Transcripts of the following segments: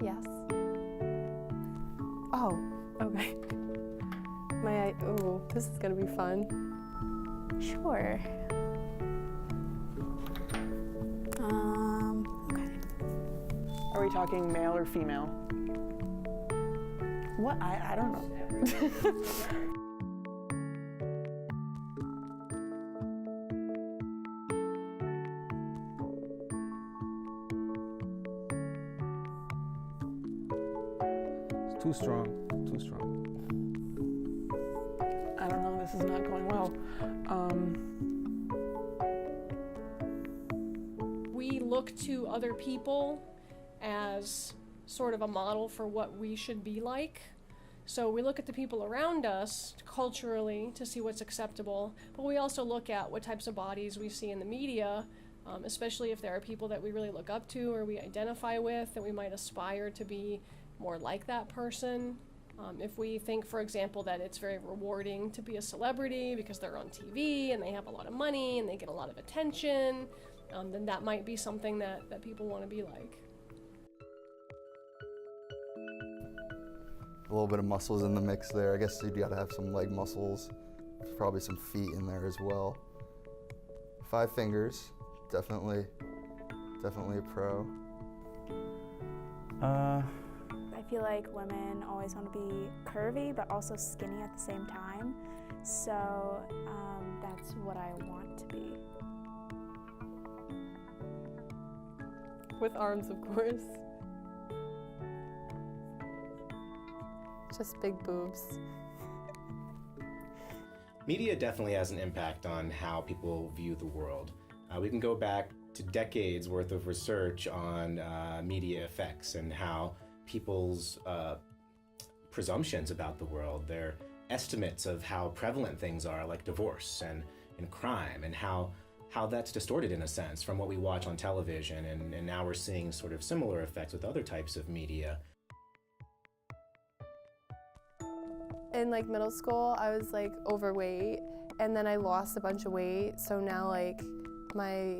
Yes. Oh, okay. Ooh, this is gonna be fun. Sure. Okay. Are we talking male or female? What? I don't know. It's too strong, too strong. I don't know, this is not going well. We look to other people as sort of a model for what we should be like. So we look at the people around us culturally to see what's acceptable, but we also look at what types of bodies we see in the media, especially if there are people that we really look up to or we identify with, that we might aspire to be more like that person. If we think, for example, that it's very rewarding to be a celebrity because they're on TV and they have a lot of money and they get a lot of attention, then that might be something that people want to be like. A little bit of muscles in the mix there. I guess you'd gotta have some leg muscles, probably some feet in there as well. 5 fingers, definitely a pro. I feel like women always want to be curvy, but also skinny at the same time. So that's what I want to be. With arms, of course. Just big boobs. Media definitely has an impact on how people view the world. We can go back to decades worth of research on media effects and how people's presumptions about the world, their estimates of how prevalent things are, like divorce and crime, and how that's distorted in a sense from what we watch on television, and now we're seeing sort of similar effects with other types of media. In like middle school, I was like overweight, and then I lost a bunch of weight, so now like my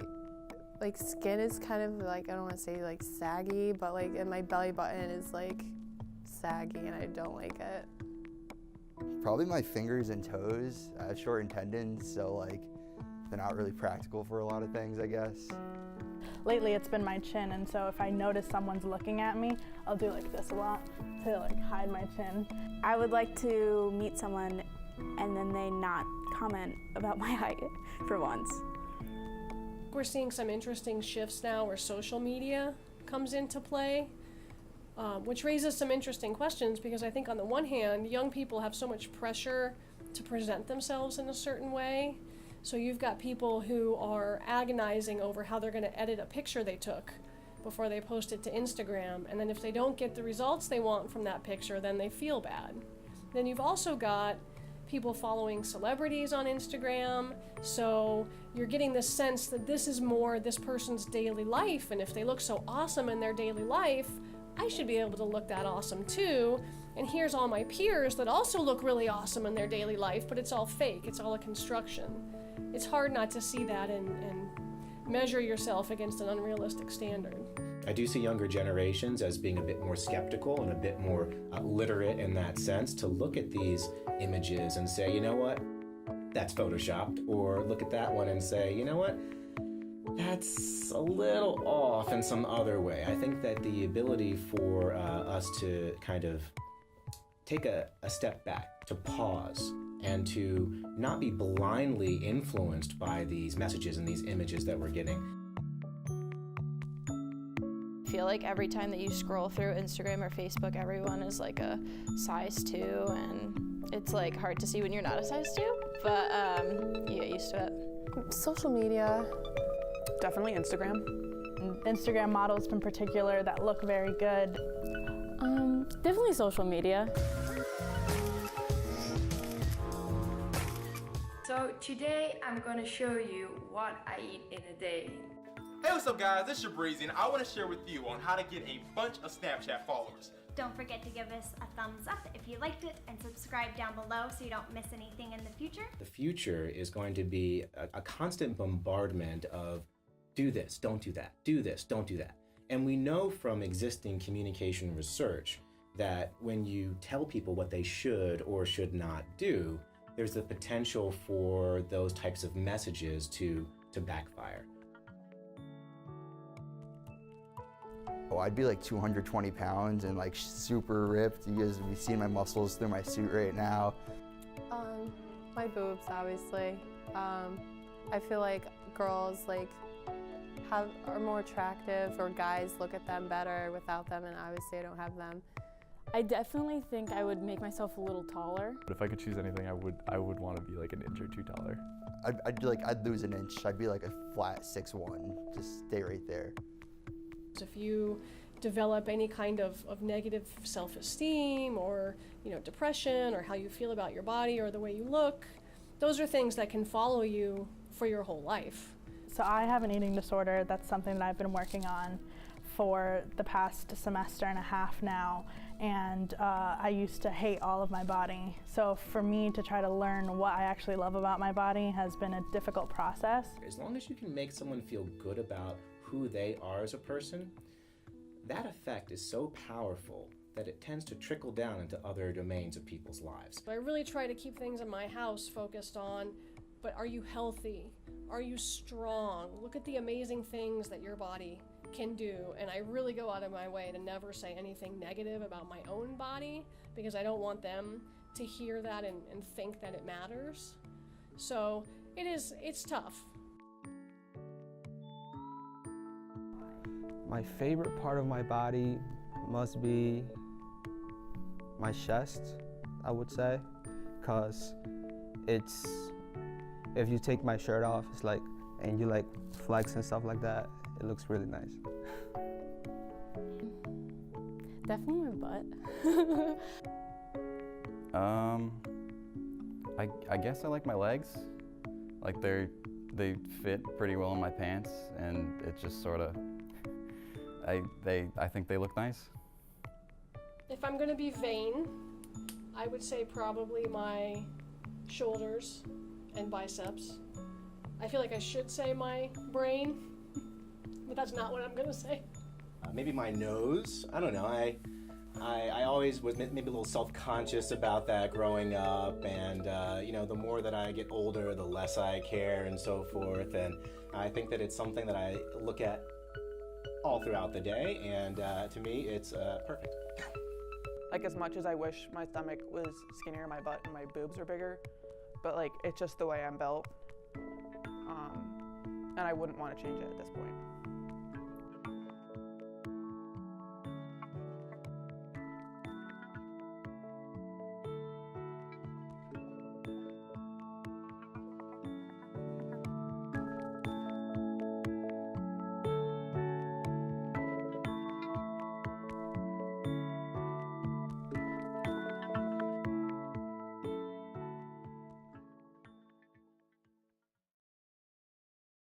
skin is kind of like, I don't want to say like saggy, but like, and my belly button is like saggy and I don't like it. Probably my fingers and toes. I have shortened tendons, so like they're not really practical for a lot of things, I guess. Lately it's been my chin, and so if I notice someone's looking at me, I'll do like this a lot to like hide my chin. I would like to meet someone and then they not comment about my height for once. We're seeing some interesting shifts now where social media comes into play, which raises some interesting questions, because I think on the one hand, young people have so much pressure to present themselves in a certain way. So you've got people who are agonizing over how they're going to edit a picture they took before they post it to Instagram, and then if they don't get the results they want from that picture, then they feel bad. Then you've also got people following celebrities on Instagram, so you're getting this sense that this is more this person's daily life, and if they look so awesome in their daily life, I should be able to look that awesome too, and here's all my peers that also look really awesome in their daily life, but it's all fake, it's all a construction. It's hard not to see that and measure yourself against an unrealistic standard. I do see younger generations as being a bit more skeptical and a bit more literate in that sense, to look at these images and say, you know what, that's photoshopped, or look at that one and say, you know what, that's a little off in some other way. I think that the ability for us to kind of take a step back, to pause, and to not be blindly influenced by these messages and these images that we're getting. I feel like every time that you scroll through Instagram or Facebook, everyone is like a size 2, and it's like hard to see when you're not a size 2, but you get used to it. Social media. Definitely Instagram. Instagram models in particular that look very good. Definitely social media. So today I'm gonna show you what I eat in a day. Hey, what's up guys, it's your Breezy, and I want to share with you on how to get a bunch of Snapchat followers. Don't forget to give us a thumbs up if you liked it, and subscribe down below so you don't miss anything in the future. The future is going to be a constant bombardment of do this, don't do that, do this, don't do that. And we know from existing communication research that when you tell people what they should or should not do, there's the potential for those types of messages to backfire. Oh, I'd be like 220 pounds and like super ripped. You guys be seeing my muscles through my suit right now. My boobs, obviously. I feel like girls like are more attractive, or guys look at them better without them, and obviously I don't have them. I definitely think I would make myself a little taller. But if I could choose anything, I would want to be like an inch or two taller. I'd lose an inch. I'd be like a flat 6'1", just stay right there. If you develop any kind of negative self-esteem, or depression, or how you feel about your body or the way you look, those are things that can follow you for your whole life. So I have an eating disorder. That's something that I've been working on for the past semester and a half now, and I used to hate all of my body. So for me to try to learn what I actually love about my body has been a difficult process. As long as you can make someone feel good about who they are as a person, that effect is so powerful that it tends to trickle down into other domains of people's lives. I really try to keep things in my house focused on, but are you healthy? Are you strong? Look at the amazing things that your body can do. And I really go out of my way to never say anything negative about my own body, because I don't want them to hear that and think that it matters. So it's tough. My favorite part of my body must be my chest, I would say, because if you take my shirt off, it's like, and you like flex and stuff like that, it looks really nice. Definitely my butt. I guess I like my legs. Like they fit pretty well in my pants, and it just sort of, I think they look nice. If I'm gonna be vain, I would say probably my shoulders and biceps. I feel like I should say my brain, but that's not what I'm gonna say. Maybe my nose. I don't know. I always was maybe a little self-conscious about that growing up, and the more that I get older, the less I care and so forth. And I think that it's something that I look at all throughout the day, and to me, it's perfect. Like, as much as I wish my stomach was skinnier, my butt and my boobs were bigger, but like, it's just the way I'm built, and I wouldn't want to change it at this point.